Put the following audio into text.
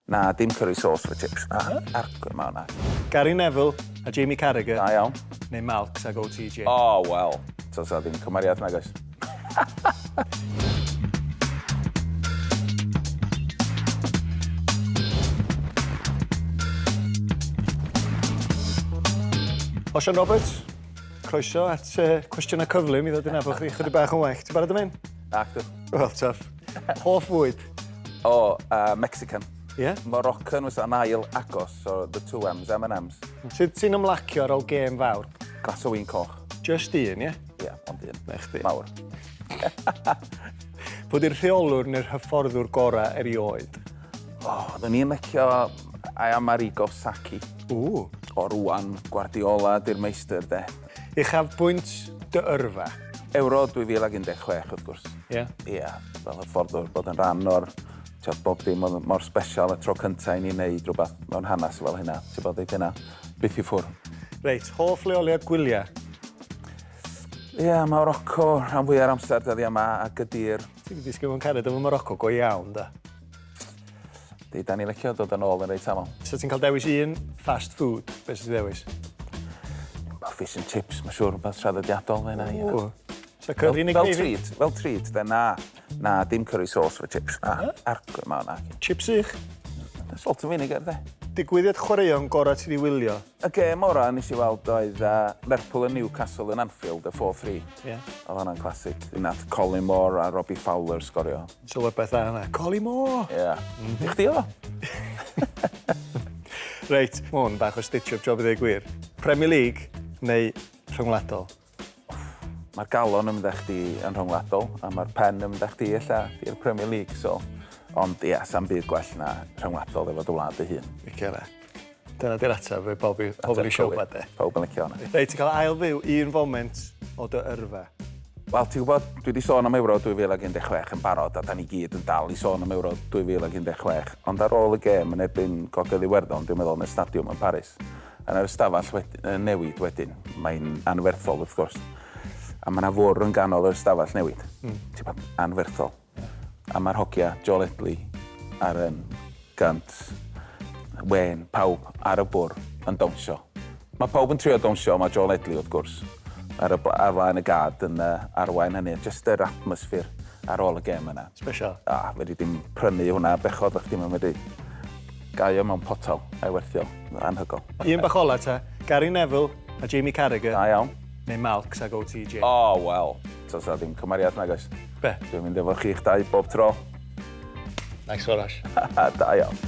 Na, dim curry sauce for chips. Argwr ma hwnna. Gary Neville a Jamie Carragher. Da iawn. Neu Malcs ag OTJ. O, wel. So ddim cymeriad nag oes. Osian Roberts, croeso at Cwestiynau Cyflym i ddod yn efo chi chydig bach yn well. Ti'n barod am hyn? Actor. Wel, tough. Hoff fwyd? O, Mexican. Ie? Moroccan was an ail agos, so the two M's, M&M's. Sut ti'n ymlacio ar ôl gêm fawr? Glas o win coch. Just un, ie? Ie, ond un. Na chdi. Mawr. Pwy di'r rheolwr neu'r hyfforddwr gorau erioed? O, oedden ni'n lecio Amerigo Sacchi. O rwan, Guardiola, di'r meistr, de. Uchafbwynt dy yrfa? Euro 2016, wrth gwrs. Ie? Ie, fel hyfforddwr, bod yn rhan o'r bob dim mor special y tro cyntaf i ni wneud rhywbeth mewn hanes fel hynna. Ti'n bod ei dyna, byth i ffwr. Reit, hoff leoliad gwyliau? Ie, Morocco, rhan fwyaf amser dyddi yma, a gydy'r. Ti'n disgwyl mewn cariad efo Morocco go iawn, da? Di, da ni lecio dod yn ôl yn reit aml. So ti'n cael dewis un fast food? Be sy'n dewis? Fish and chips, mae'n siŵr rhywbeth traddodiadol fe yna. So curry neu gravy? Fel treat, de na, dim curry sauce for chips. Argwr ma hwnna. Chips i'ch? Salt and vinegar, de. Digwyddiad chwaraeon gorau ti di wylio? Y gêm ora nes i weld oedd Lerpwl yn Newcastle yn Anfield, y 4-3. Ie. Oedd hwnna'n classic. Nath Colin Moore a Robbie Fowler sgorio. Sylwebeth dda yna. Colin Moore! Ie. I chdi o? Reit, ma' hwn bach o stitch-up job i ddweud gwir. Premier League neu rhyngwladol? Mae'r galon yn mynd eich di yn rhyngwladol, a mae'r pen yn mynd eich di illa i'r Premier League, so. Ond ie, sa'n byd gwell na rhyngwladol efo dy wlad ei hun. Ica na. Dyna di'r ateb fe bob i siopad de. Pob yn licio hwnna. Reit, ti'n cael ail fyw un foment o dy yrfa? Wel, ti'n gwybod, dwi wedi sôn am Euro 2016 yn barod, a da ni gyd yn dal i sôn am Euro 2016. Ond ar ôl y gêm yn erbyn Gogledd Iwerddon, dwi'n meddwl, yn y stadiwm yn Paris. Yn yr ystafell newid wedyn, mae'n anferthol wrth gwrs. A mae yna fwr yn ganol yr ystafell newid. Ti'n bod, anferthol. A mae'r hogia Joe Ledley ar yn Gant, Wen, pawb ar y bwr yn dawnsio. Mae pawb yn trio dawnsio, mae Joe Ledley wrth gwrs. Ar flaen y gad yn arwain hynny, just yr atmosffer ar ôl y gêm yna. Special? Wedi dim prynu hwnna bechod, o'ch dim yn wedi gaio mewn potal a'i werthio, anhygol. Un bach ola ta, Gary Neville a Jamie Carragher. Da iawn. Neu Malcs ag OTJ. O, wel, so ddim cymeriad nag oes. Be? Dwi'n mynd efo chi'ch dau bob tro. Nice one, Ash. Da iawn.